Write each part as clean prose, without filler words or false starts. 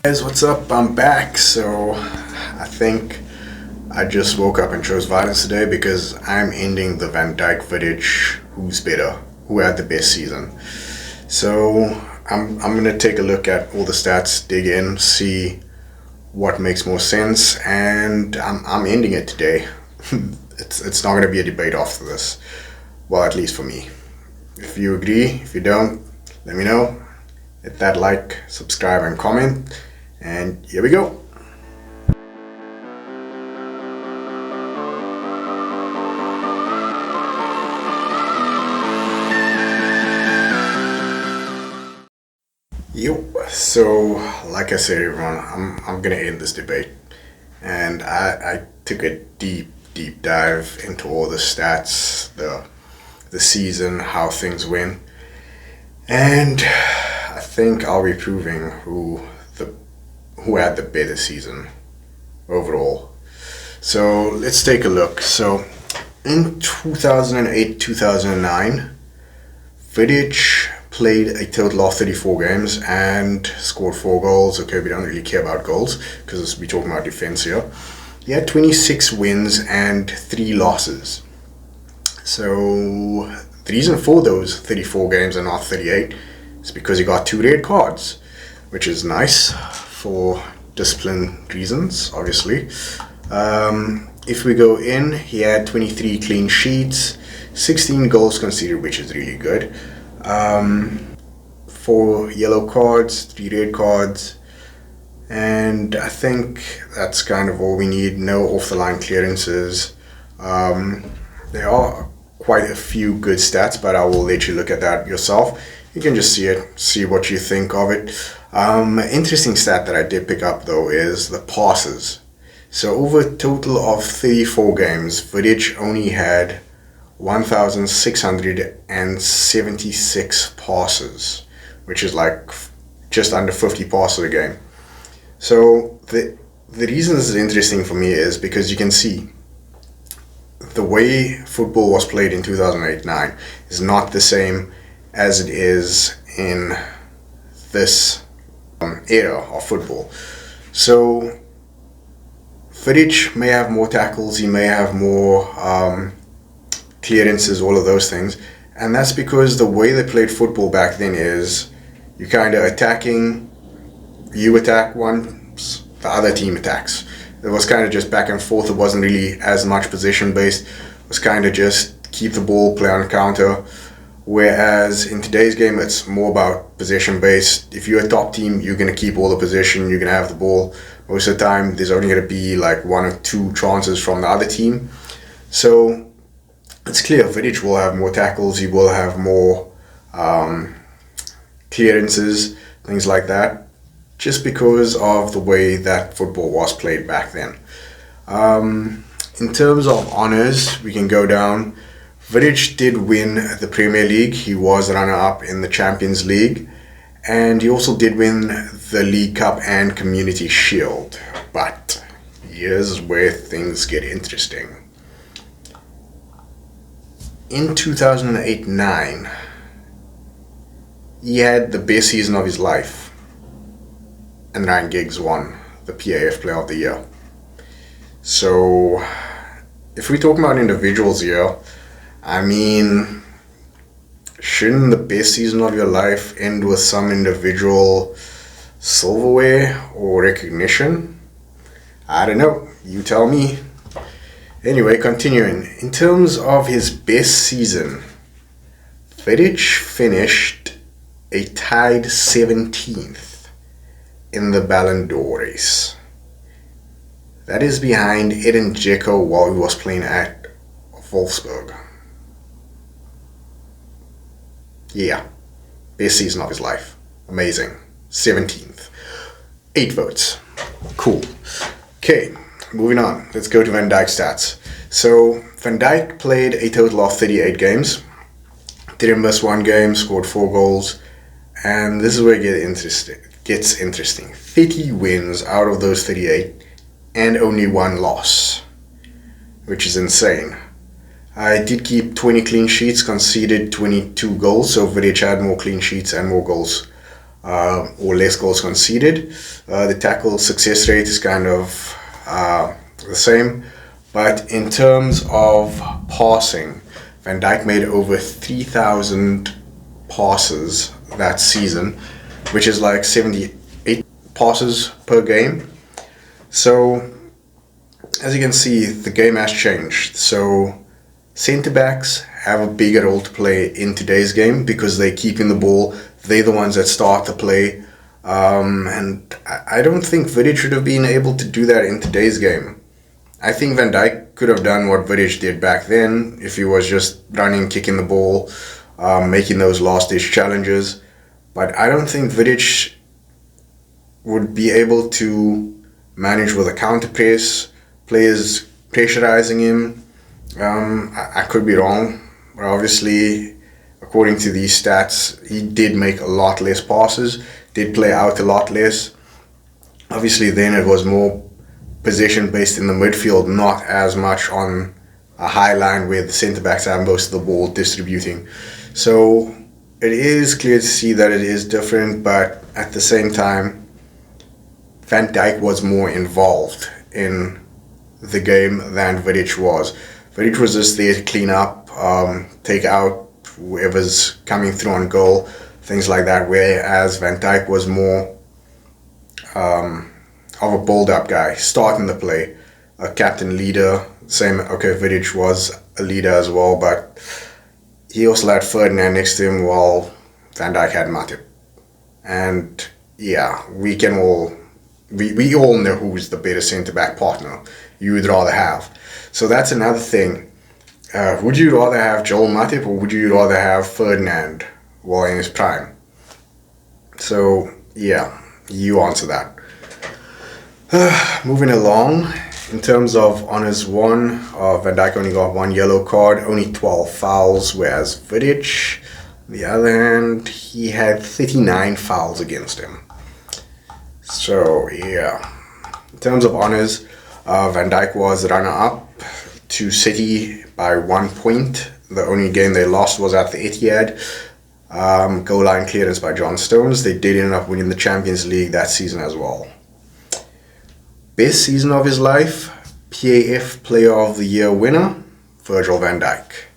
Guys, what's up? I'm back. So I think I just woke up and chose violence today because I'm ending the Van Dijk Vidic who's better, who had the best season. So I'm gonna take a look at all the stats, dig in, see what makes more sense, and I'm ending it today. It's not gonna be a debate after this. Well, at least for me. If you agree, if you don't, let me know. Hit that like, subscribe, and comment. And here we go. Yo, so like I said, everyone, I'm gonna end this debate, and I took a deep dive into all the stats, the season, how things went, and I think I'll be proving who had the better season overall. So let's take a look. So in 2008-2009, Vidic played a total of 34 games and scored 4 goals. Okay, we don't really care about goals because we're talking about defense here. He had 26 wins and 3 losses. So the reason for those 34 games and not 38 is because he got 2 red cards, which is nice for discipline reasons, obviously. If we go in, he had 23 clean sheets, 16 goals conceded, which is really good. 4 yellow cards, 3 red cards, and I think that's kind of all we need. No off-the-line clearances. There are quite a few good stats, but I will let you look at that yourself. You can just see it, see what you think of it. Interesting stat that I did pick up though is the passes. So over a total of 34 games, Vidic only had 1,676 passes, which is like just under 50 passes a game. So the reason this is interesting for me is because you can see the way football was played in 2008-9 is not the same as it is in this era of football. So Vidic may have more tackles, he may have more clearances, all of those things, and that's because the way they played football back then is you kind of attacking, you attack once, the other team attacks. It was kind of just back and forth. It wasn't really as much position based. It was kind of just keep the ball, play on counter. Whereas in today's game, it's more about possession based. If you're a top team, you're going to keep all the possession, you're going to have the ball. Most of the time, there's only going to be like 1 or 2 chances from the other team. So it's clear Vidic will have more tackles, he will have more clearances, things like that, just because of the way that football was played back then. In terms of honours, we can go down. Vidic did win the Premier League. He was runner-up in the Champions League, and he also did win the League Cup and Community Shield. But here's where things get interesting. In 2008-9, he had the best season of his life, and Ryan Giggs won the PAF Player of the Year. So if we're talking about individuals here, I mean, shouldn't the best season of your life end with some individual silverware or recognition? I don't know, you tell me. Anyway, continuing. In terms of his best season, Vidic finished a tied 17th in the Ballon d'Or race. That is behind Djik while he was playing at Wolfsburg. Yeah, best season of his life. Amazing. 17th. 8 votes. Cool. Okay, moving on. Let's go to Van Dijk's stats. So Van Dijk played a total of 38 games. Didn't miss 1 game, scored 4 goals. And this is where it gets interesting. 30 wins out of those 38 and only 1 loss, which is insane. I did keep 20 clean sheets, conceded 22 goals, so Vidic had more clean sheets and more goals or less goals conceded. The tackle success rate is kind of the same. But in terms of passing, Van Dijk made over 3,000 passes that season, which is like 78 passes per game. So, as you can see, the game has changed. So, centre-backs have a bigger role to play in today's game because they're keeping the ball. They're the ones that start the play. And I don't think Vidic should have been able to do that in today's game. I think Van Dijk could have done what Vidic did back then if he was just running, kicking the ball, making those last-ditch challenges. But I don't think Vidic would be able to manage with a counter press, players pressurizing him. I could be wrong, but obviously, according to these stats, he did make a lot less passes, did play out a lot less. Obviously, then it was more possession based in the midfield, not as much on a high line where the centre backs have most of the ball distributing. So it is clear to see that it is different, but at the same time, Van Dijk was more involved in the game than Vidic was. Vidic was just there to clean up, take out whoever's coming through on goal, things like that, whereas Van Dijk was more of a build-up guy, starting the play, a captain leader. Same, okay, Vidic was a leader as well, but he also had Ferdinand next to him while Van Dijk had Matip. And yeah, we all know who's the better centre-back partner you would rather have. So that's another thing. Would you rather have Joel Matip or would you rather have Ferdinand while in his prime? So yeah, you answer that. Moving along, in terms of honours won, Van Dijk only got 1 yellow card, only 12 fouls, whereas Vidic, on the other hand, he had 39 fouls against him. So yeah, in terms of honours, Van Dijk was runner-up to City by 1 point. The only game they lost was at the Etihad. Goal line clearance by John Stones. They did end up winning the Champions League that season as well. Best season of his life, PAF Player of the Year winner, Virgil van Dijk.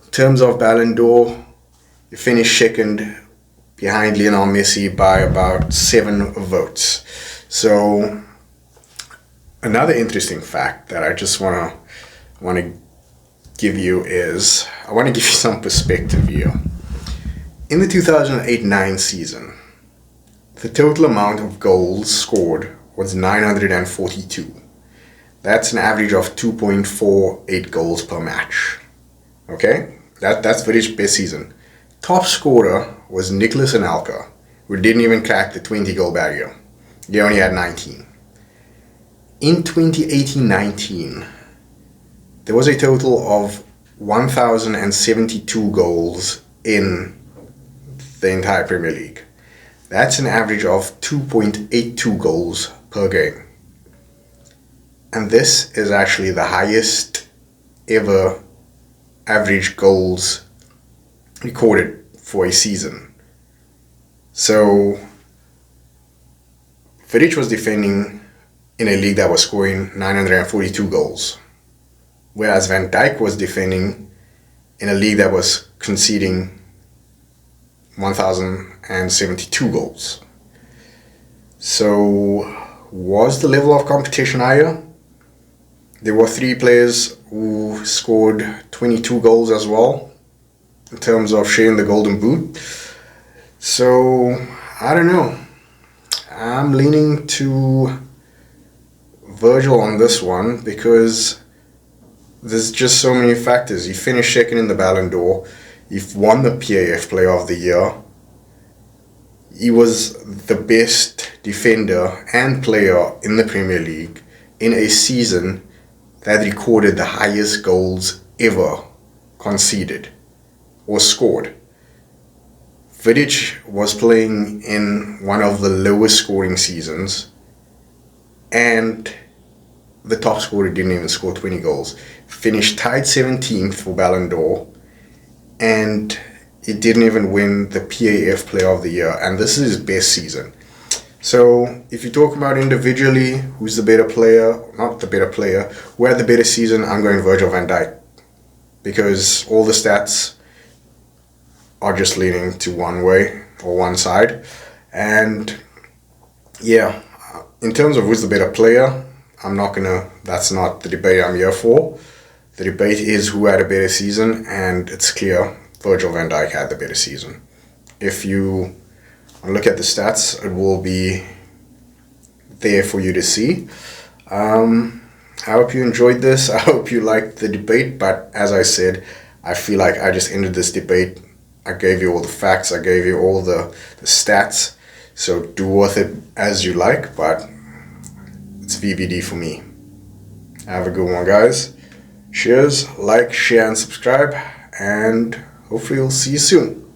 In terms of Ballon d'Or, he finished second behind Lionel Messi by about 7 votes. So another interesting fact that I just want to give you is, I want to give you some perspective here. In the 2008-9 season, the total amount of goals scored was 942. That's an average of 2.48 goals per match. Okay? That's Vidic's best season. Top scorer was Nicolas Anelka, who didn't even crack the 20-goal barrier. He only had 19. In 2018-19, there was a total of 1,072 goals in the entire Premier League. That's an average of 2.82 goals per game. And this is actually the highest ever average goals recorded for a season. So Vidic was defending in a league that was scoring 942 goals, whereas Van Dijk was defending in a league that was conceding 1,072 goals. So was the level of competition higher? There were 3 players who scored 22 goals as well in terms of sharing the golden boot. So I don't know. I'm leaning to Virgil on this one because there's just so many factors. He finished second in the Ballon d'Or. He won the PAF Player of the Year. He was the best defender and player in the Premier League in a season that recorded the highest goals ever conceded or scored. Vidic was playing in one of the lowest scoring seasons, and the top scorer didn't even score 20 goals. Finished tied 17th for Ballon d'Or, and he didn't even win the PAF Player of the Year, and this is his best season. So if you talk about individually, who's the better player, not the better player, who had the better season, I'm going Virgil van Dijk. Because all the stats are just leaning to one way or one side. And yeah, in terms of who's the better player, that's not the debate I'm here for. The debate is who had a better season, and it's clear Virgil van Dijk had the better season. If you look at the stats, it will be there for you to see. I hope you enjoyed this. I hope you liked the debate, but as I said, I feel like I just ended this debate. I gave you all the facts, I gave you all the stats, so do with it as you like, but it's VVD for me. Have a good one, guys. Cheers, like, share, and subscribe, and hopefully we'll see you soon.